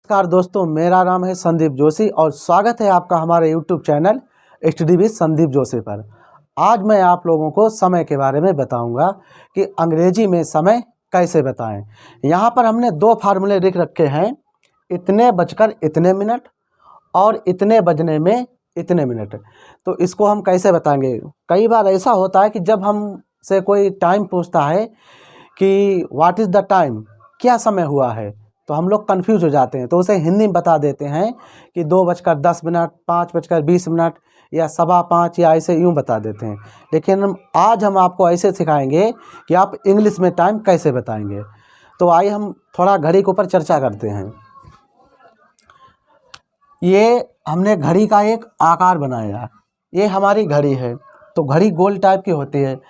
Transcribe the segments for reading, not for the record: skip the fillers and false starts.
नमस्कार दोस्तों, मेरा नाम है संदीप जोशी और स्वागत है आपका हमारे YouTube channel study with Sandeep Joshi पर। आज मैं आप लोगों को समय के बारे में बताऊंगा कि अंग्रेजी में समय कैसे बताएं। यहाँ पर हमने दो फार्मूले लिख रखे हैं, इतने बजकर इतने मिनट और इतने बजने में इतने मिनट। तो इसको हम कैसे बताएंगे। कई बार ऐसा होता है कि जब हमसे कोई टाइम पूछता है कि व्हाट इज़ द टाइम, क्या समय हुआ है, तो हम लोग कंफ्यूज हो जाते हैं। तो उसे हिंदी में बता देते हैं कि 2:10, 5:20 या 5:15 या ऐसे यूँ बता देते हैं। लेकिन आज हम आपको ऐसे सिखाएंगे कि आप इंग्लिश में टाइम कैसे बताएंगे। तो आइए हम थोड़ा घड़ी के ऊपर चर्चा करते हैं। ये हमने घड़ी का एक आकार बनाया, ये हमारी घड़ी है। तो घड़ी गोल टाइप की होती है,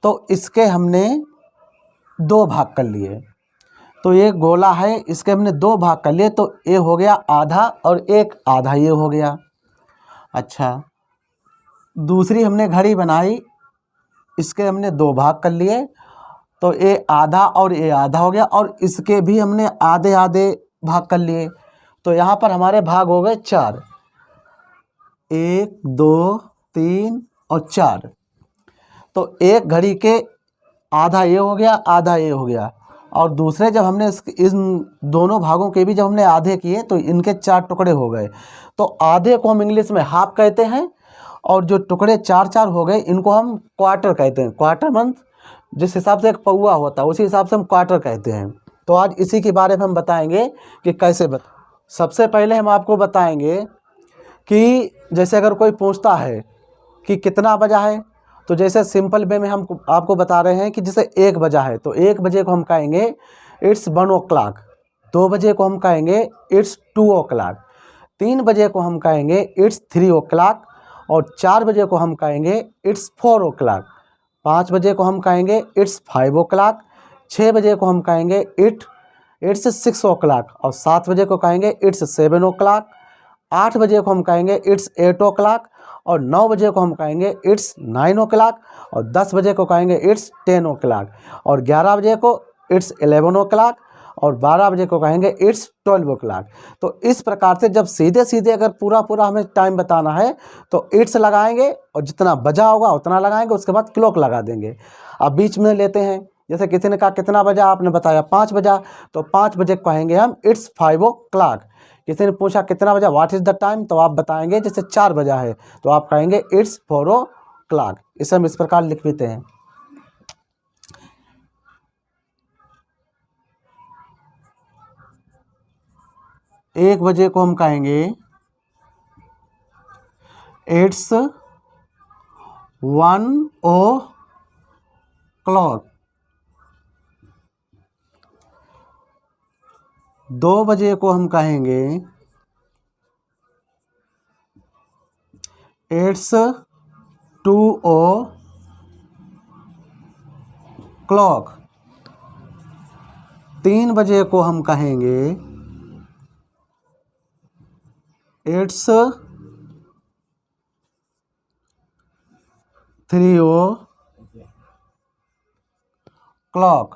तो इसके हमने दो भाग कर लिए। तो ये गोला है, इसके हमने दो भाग कर लिए, तो ये हो गया आधा और एक आधा ये हो गया। अच्छा, दूसरी हमने घड़ी बनाई, इसके हमने दो भाग कर लिए, तो ये आधा और ये आधा हो गया, और इसके भी हमने आधे आधे भाग कर लिए। तो यहाँ पर हमारे भाग हो गए 4, 1 2 3 और 4। तो एक घड़ी के आधा ये हो गया, आधा ये हो गया, और दूसरे जब हमने इन दोनों भागों के भी जब हमने आधे किए तो इनके 4 टुकड़े हो गए। तो आधे को हम इंग्लिश में हाफ कहते हैं, और जो टुकड़े 4 हो गए इनको हम क्वार्टर कहते हैं। क्वार्टर मंथ जिस हिसाब से एक पौवा होता है उसी हिसाब से हम क्वार्टर कहते हैं। तो आज इसी के बारे में हम बताएंगे कि कैसे सबसे पहले हम आपको बताएंगे कि जैसे अगर कोई पूछता है कि कितना बजा है, तो जैसे सिंपल वे में हम आपको बता रहे हैं कि जैसे 1 बजा है तो 1 बजे को हम कहेंगे इट्स 1 o'clock। 2 बजे को हम कहेंगे इट्स 2 o'clock। 3 बजे को हम कहेंगे इट्स 3 o'clock। और 4 बजे को हम कहेंगे इट्स 4 o'clock। 5 बजे को हम कहेंगे इट्स 5 o'clock। 6 बजे को हम कहेंगे इट्स 6 o'clock। और 7 बजे को कहेंगे इट्स 7 o'clock। 8 बजे को हम कहेंगे इट्स 8 o'clock। और 9 बजे को हम कहेंगे इट्स 9 o'clock। और 10 बजे को कहेंगे इट्स 10 o'clock। और 11 बजे को इट्स 11 o'clock। और 12 बजे को कहेंगे इट्स 12 o'clock। तो इस प्रकार से जब सीधे सीधे अगर पूरा हमें टाइम बताना है तो इट्स लगाएंगे और जितना बजा होगा उतना लगाएंगे, उसके बाद क्लॉक लगा देंगे। अब बीच में लेते हैं, जैसे किसी ने कहा कितना बजा, आपने बताया 5 बजा, तो 5 बजे कहेंगे हम इट्स 5 o'clock। किसी ने पूछा कितना बजा, व्हाट इज़ द टाइम, तो आप बताएंगे जैसे 4 बजा है तो आप कहेंगे इट्स 4 o'clock। इसे हम इस प्रकार लिख देते हैं। एक बजे को हम कहेंगे इट्स 1 o'clock। 2 बजे को हम कहेंगे इट्स 2 o'clock। 3 बजे को हम कहेंगे इट्स 3 o'clock।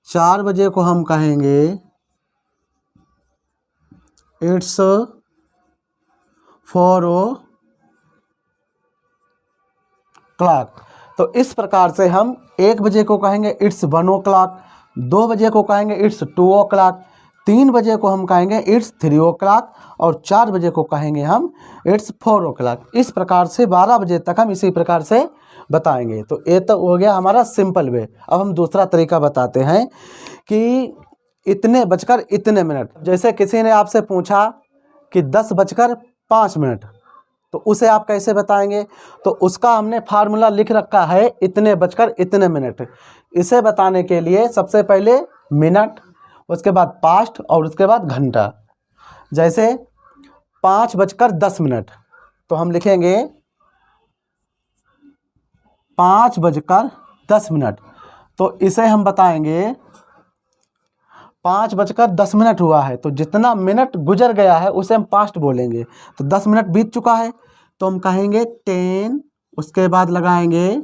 4 बजे को हम कहेंगे इट्स 4 o'clock। तो इस प्रकार से हम 1 बजे को कहेंगे इट्स 1 o'clock। 2 बजे को कहेंगे इट्स 2 o'clock। 3 बजे को हम कहेंगे इट्स 3 o'clock। और 4 बजे को कहेंगे हम इट्स 4 o'clock। इस प्रकार से 12 बजे तक हम इसी प्रकार से बताएंगे। तो ये तो हो गया हमारा सिंपल वे। अब हम दूसरा तरीका बताते हैं कि इतने बजकर इतने मिनट। जैसे किसी ने आपसे पूछा कि 10:05, तो उसे आप कैसे बताएंगे। तो उसका हमने फार्मूला लिख रखा है, इतने बजकर इतने मिनट। इसे बताने के लिए सबसे पहले मिनट, उसके बाद पास्ट और उसके बाद घंटा। जैसे 5:10, तो हम लिखेंगे 5:10। तो इसे हम बताएंगे 5:10 हुआ है, तो जितना मिनट गुजर गया है उसे हम पास्ट बोलेंगे। तो 10 मिनट बीत चुका है तो हम कहेंगे 10, उसके बाद लगाएंगे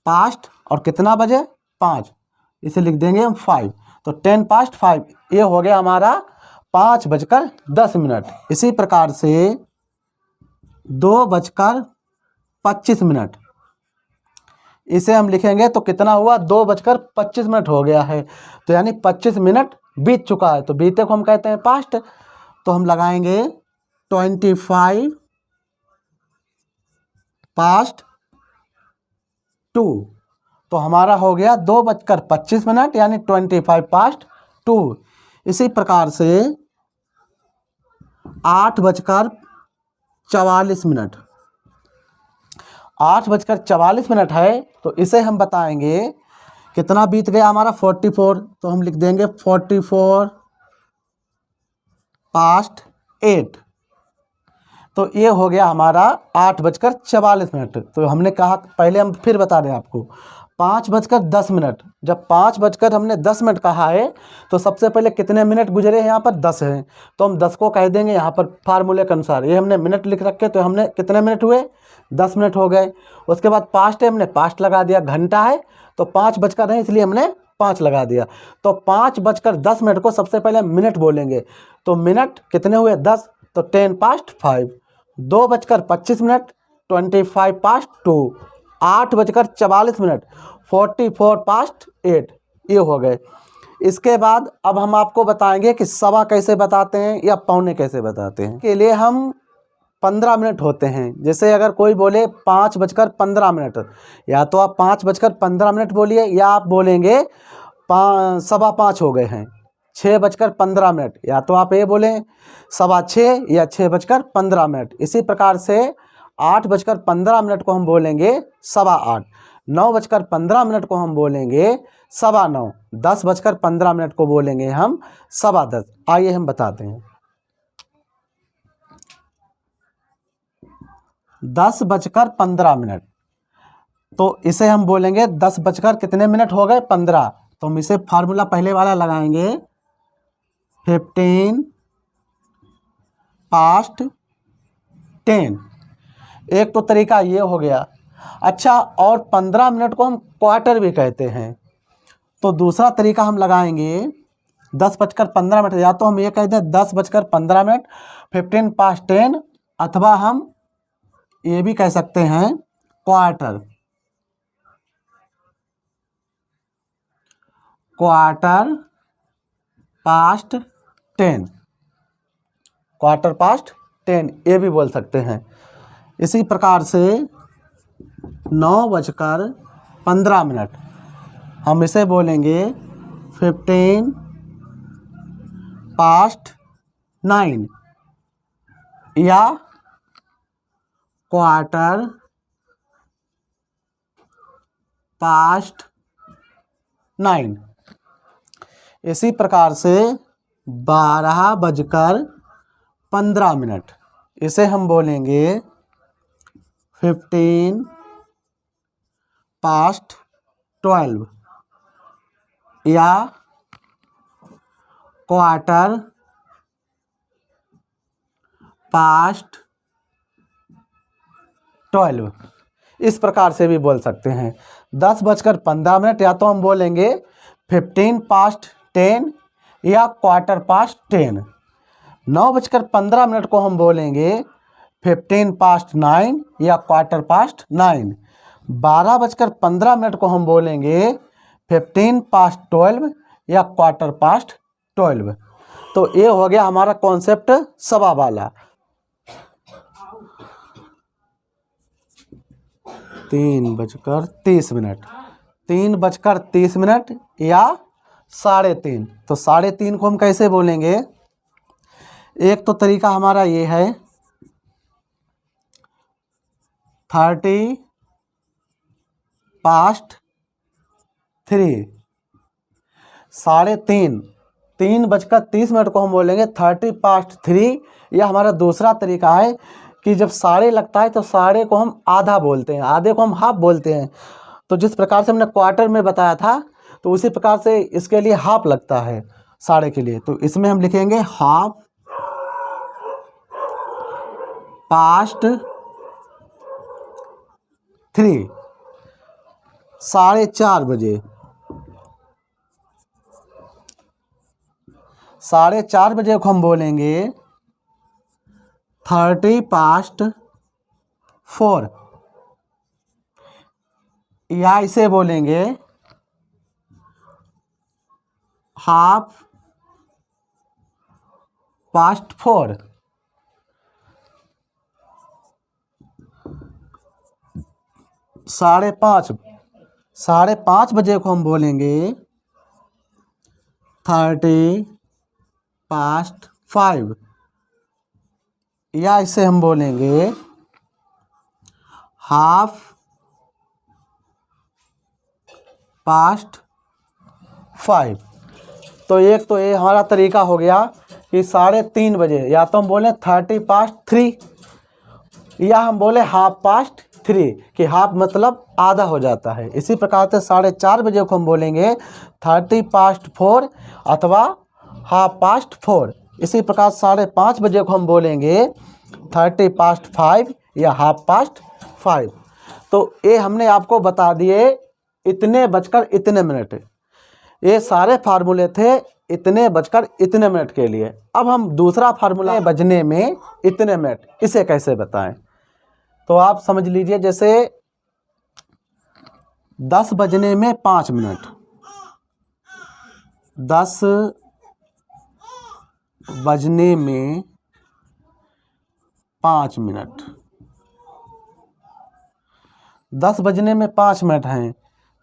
पास्ट और कितना बजे 5, इसे लिख देंगे हम 5। तो 5:10 ये हो गया हमारा 5:10। इसी प्रकार से 2:25, इसे हम लिखेंगे तो कितना हुआ, 2:25 हो गया है। तो यानी 25 मिनट बीत चुका है, तो बीते को हम कहते हैं पास्ट। तो हम लगाएंगे 25:2, तो हमारा हो गया 2:25 यानी 25:2। इसी प्रकार से 8:44, 8:44 है, तो इसे हम बताएंगे कितना बीत गया हमारा 44, तो हम लिख देंगे 44:8। तो ये हो गया हमारा 8:44। तो हमने कहा पहले, हम फिर बता रहे हैं आपको, 5:10। जब 5:10 कहा है तो सबसे पहले कितने मिनट गुजरे हैं, यहाँ पर 10 हैं, तो हम 10 को कह देंगे यहाँ पर फार्मूले के अनुसार। ये हमने मिनट लिख रखे, तो हमने कितने मिनट हुए, 10 मिनट हो गए। उसके बाद पास्ट है, हमने पास्ट लगा दिया। घंटा है तो 5 बजकर है, इसलिए हमने 5 लगा दिया। तो 5:10 को सबसे पहले मिनट बोलेंगे, तो मिनट कितने हुए, 10, तो 10:05। 2:25, 25:2। 8:44, 44:8, ये हो गए। इसके बाद अब हम आपको बताएंगे कि सवा कैसे बताते हैं या पौने कैसे बताते हैं। के लिए हम 15 मिनट होते हैं। जैसे अगर कोई बोले 5:15, या तो आप 5:15 बोलिए, या आप बोलेंगे 5:15 हो गए हैं। 6:15, या तो आप ये बोलें 6:15 या 6:15। इसी प्रकार से 8:15 को हम बोलेंगे 8:15। 9:15 को हम बोलेंगे 9:15। 10:15 को बोलेंगे हम 10:15। आइए हम बताते हैं। 10:15, तो इसे हम बोलेंगे 10 बजकर कितने मिनट हो गए, 15। तो हम इसे फार्मूला पहले वाला लगाएंगे, 15:10। एक तो तरीका ये हो गया। अच्छा, और 15 मिनट को हम क्वार्टर भी कहते हैं। तो दूसरा तरीका हम लगाएंगे 10:15, या तो हम ये कहते हैं 10:15, 15:10, अथवा हम ये भी कह सकते हैं क्वार्टर 10:15, क्वार्टर पास्ट 10, ये भी बोल सकते हैं। इसी प्रकार से 9:15, हम इसे बोलेंगे 15:9, या क्वार्टर पास्ट 9। इसी प्रकार से 12:15, इसे हम बोलेंगे 15:12, या क्वार्टर पास्ट 12। इस प्रकार से भी बोल सकते हैं। 10:15, या तो हम बोलेंगे 15:10, या क्वार्टर पास्ट 10। 9:15 को हम बोलेंगे 15:9, या क्वार्टर पास्ट 9। 12:15 को हम बोलेंगे 15:12, या क्वार्टर पास्ट 12। तो ये हो गया हमारा कॉन्सेप्ट सवा वाला। 3:30, 3:30, या 3:30। तो 3:30 को हम कैसे बोलेंगे, एक तो तरीका हमारा ये है 3:3। 3:30, 3:30 को हम बोलेंगे 3:3। यह हमारा दूसरा तरीका है कि जब साढ़े लगता है तो साढ़े को हम आधा बोलते हैं, आधे को हम हाफ बोलते हैं। तो जिस प्रकार से हमने क्वार्टर में बताया था, तो उसी प्रकार से इसके लिए हाफ लगता है साढ़े के लिए। तो इसमें हम लिखेंगे हाफ पास्ट 3, 4:30 बजे। 4:30 को हम बोलेंगे 4:30 या इसे बोलेंगे 4:30 5:30 को हम बोलेंगे 5:30 या इसे हम बोलेंगे 5:30 तो एक तो ये हमारा तरीका हो गया कि 3:30 या तो हम बोले 3:30 या हम बोले 3:30 कि हाफ मतलब आधा हो जाता है। इसी प्रकार से 4:30 को हम बोलेंगे 4:30 अथवा 4:30। इसी प्रकार 5:30 को हम बोलेंगे 5:30 या 5:30। तो ये हमने आपको बता दिए इतने बजकर इतने मिनट। ये सारे फार्मूले थे इतने बजकर इतने मिनट के लिए। अब हम दूसरा फार्मूला बजने में इतने मिनट, इसे कैसे बताएं। तो आप समझ लीजिए जैसे 10 बजने में 5 मिनट, 10 बजने में 5 मिनट, 10 बजने में 5 मिनट हैं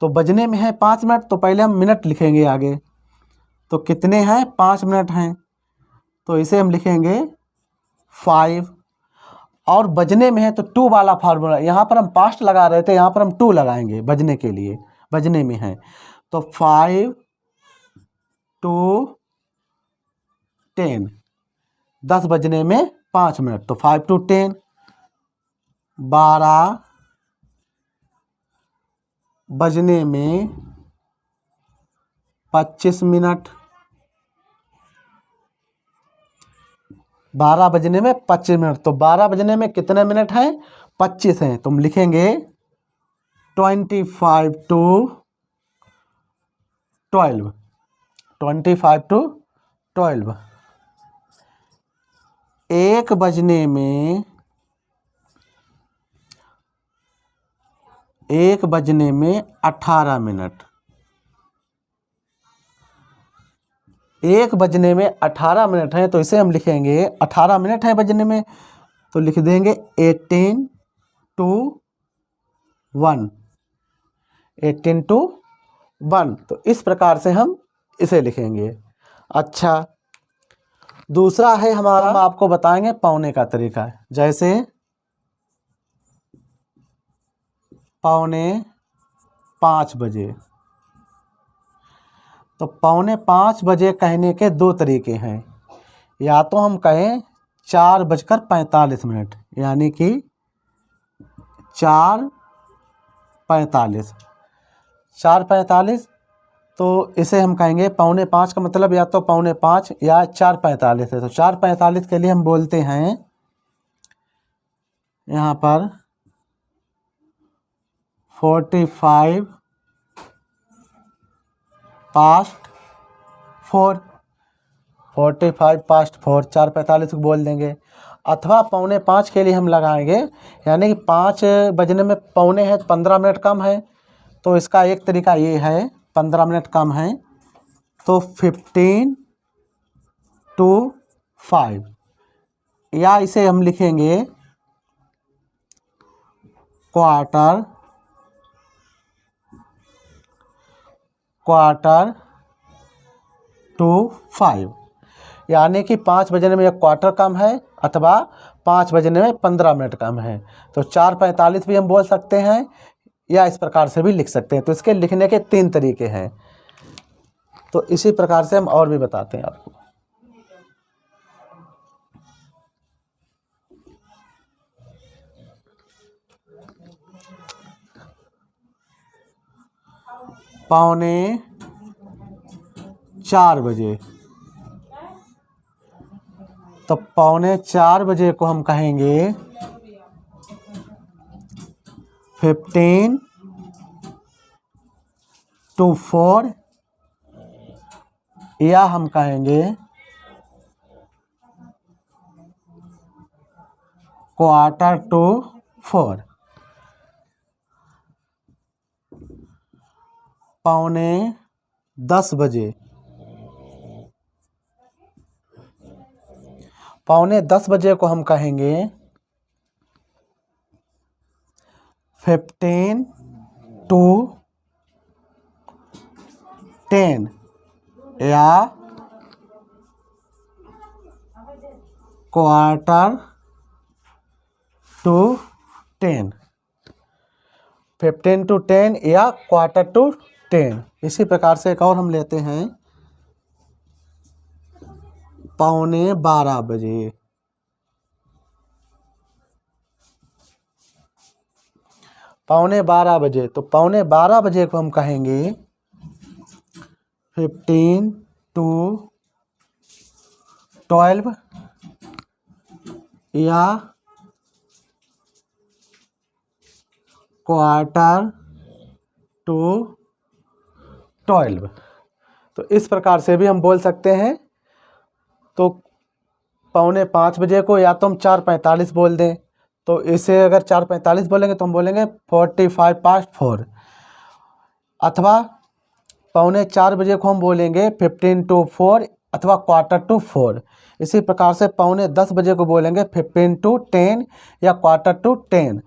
तो बजने में है 5 मिनट, तो पहले हम मिनट लिखेंगे आगे। तो कितने हैं, 5 मिनट हैं, तो इसे हम लिखेंगे 5। और बजने में है तो 2 वाला फार्मूला, यहाँ पर हम पास्ट लगा रहे थे, यहाँ पर हम 2 लगाएंगे बजने के लिए, बजने में है तो 5 to 10, 10 बजने में 5 मिनट तो 5 to 10, 12 बजने में 25 मिनट, 12 बजने में 25 मिनट, तो 12 बजने में कितने मिनट हैं, 25 हैं, तो हम लिखेंगे 25 to 12, 25 to 12। 1 बजने में 18 मिनट, 1 बजने में 18 मिनट है तो इसे हम लिखेंगे 18 मिनट है बजने में तो लिख देंगे 18 to 1, 18 to 1। तो इस प्रकार से हम इसे लिखेंगे। अच्छा, दूसरा है हमारा, हम आपको बताएंगे पौने का तरीका। जैसे 4:45 बजे, तो 4:45 कहने के 2 तरीके हैं। या तो हम कहें 4:45, यानी कि 4:45, 4:45, तो इसे हम कहेंगे 4:45 का मतलब या तो 4:45 या 4:45 है। तो 4:45 के लिए हम बोलते हैं यहाँ पर 45 past 4, 45 past 4, 4:45 को बोल देंगे। अथवा 4:45 के लिए हम लगाएंगे, यानी कि 5 बजने में पौने है, 15 मिनट कम है, तो इसका एक तरीका ये है, 15 मिनट कम है तो 15 to 5, या इसे हम लिखेंगे क्वार्टर to 5, यानी कि 5 बजने में 1/4 कम है अथवा 5 बजने में 15 मिनट कम है। तो 4:45 भी हम बोल सकते हैं या इस प्रकार से भी लिख सकते हैं। तो इसके लिखने के 3 तरीके हैं। तो इसी प्रकार से हम और भी बताते हैं आपको। पौने 4 बजे, तो 4:45 बजे को हम कहेंगे 15 to 4, या हम कहेंगे 4:45, 9:45 बजे, 9:45 बजे को हम कहेंगे 15:10 या 9:45, 15:10 या 9:45। इसी प्रकार से एक और हम लेते हैं 11:15 बजे, 11:15 बजे। तो 11:15 बजे को हम कहेंगे 15:12 या 11:45। तो इस प्रकार से भी हम बोल सकते हैं। तो 4:45 बजे को या तो हम 4:45 बोल दें, तो इसे अगर 4:45 बोलेंगे तो हम बोलेंगे 4:45, अथवा 3:45 बजे को हम बोलेंगे 15:4 अथवा 4:45। इसी प्रकार से 9:10 बजे को बोलेंगे 15:10 या 4:10।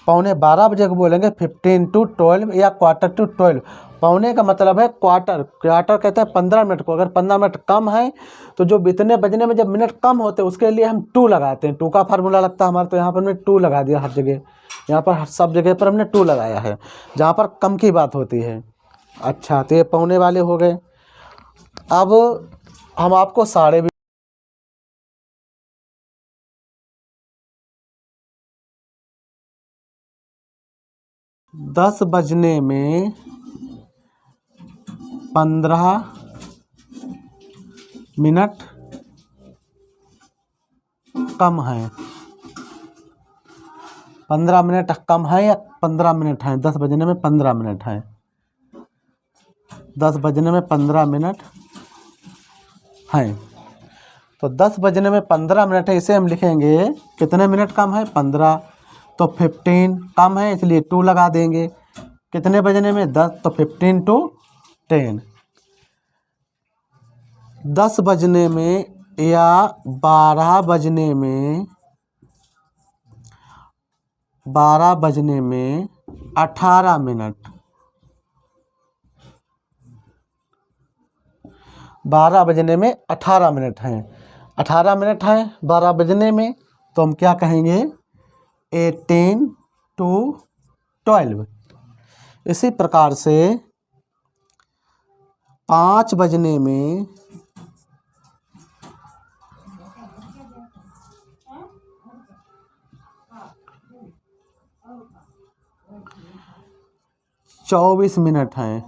11:15 बजे को बोलेंगे 15:12 या 4:12। पौने का मतलब है क्वार्टर, क्वार्टर कहते हैं 15 मिनट को। अगर 15 मिनट कम है तो जो बीतने बजने में जब मिनट कम होते हैं उसके लिए हम 2 लगाते हैं। 2 का फार्मूला लगता है हमारा, तो यहाँ पर हमने 2 लगा दिया हर जगह। यहाँ पर सब जगह पर हमने 2 लगाया है जहाँ पर कम की बात होती है। अच्छा, तो ये पौने वाले हो गए। अब हम आपको साढ़े 10 बजने में 15 मिनट कम है। 15 मिनट कम है या 15 मिनट है? 10 बजने में 15 मिनट है। 10 बजने में 15 मिनट है। तो 10 बजने में 15 मिनट है, इसे हम लिखेंगे कितने मिनट कम है? 15। तो 15 कम है इसलिए 2 लगा देंगे। कितने बजने में? 10। तो 15:10। 10 बजने में या 12 बजने में 18 मिनट। 12 बजने में 18 मिनट हैं। 18 मिनट हैं 12 बजने में, तो हम क्या कहेंगे? 18:12। इसी प्रकार से 5 बजने में 24 मिनट हैं।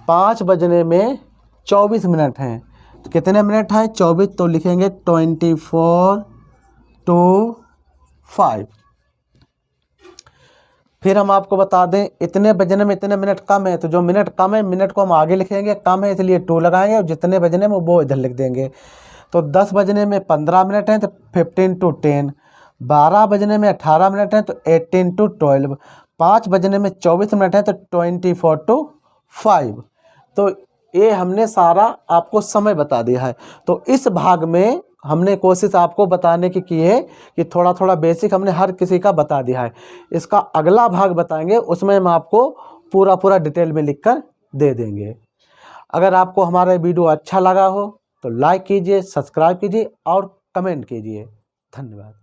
5 बजने में 24 मिनट हैं। तो कितने मिनट हैं? 24। तो लिखेंगे 24:5। फिर हम आपको बता दें इतने बजने में इतने मिनट कम है, तो जो मिनट कम है मिनट को हम आगे लिखेंगे, कम है इसलिए 2 लगाएंगे, और जितने बजने में वो इधर लिख देंगे। तो 10 बजने में 15 मिनट हैं तो 15:10। 12 बजने में 18 मिनट हैं तो 18:12। 5 बजने में 24 मिनट हैं तो 24:5। तो ये हमने सारा आपको समय बता दिया है। तो इस भाग में हमने कोशिश आपको बताने की है कि थोड़ा थोड़ा बेसिक हमने हर किसी का बता दिया है। इसका अगला भाग बताएंगे, उसमें हम आपको पूरा पूरा डिटेल में लिखकर दे देंगे। अगर आपको हमारा वीडियो अच्छा लगा हो तो लाइक कीजिए, सब्सक्राइब कीजिए और कमेंट कीजिए। धन्यवाद।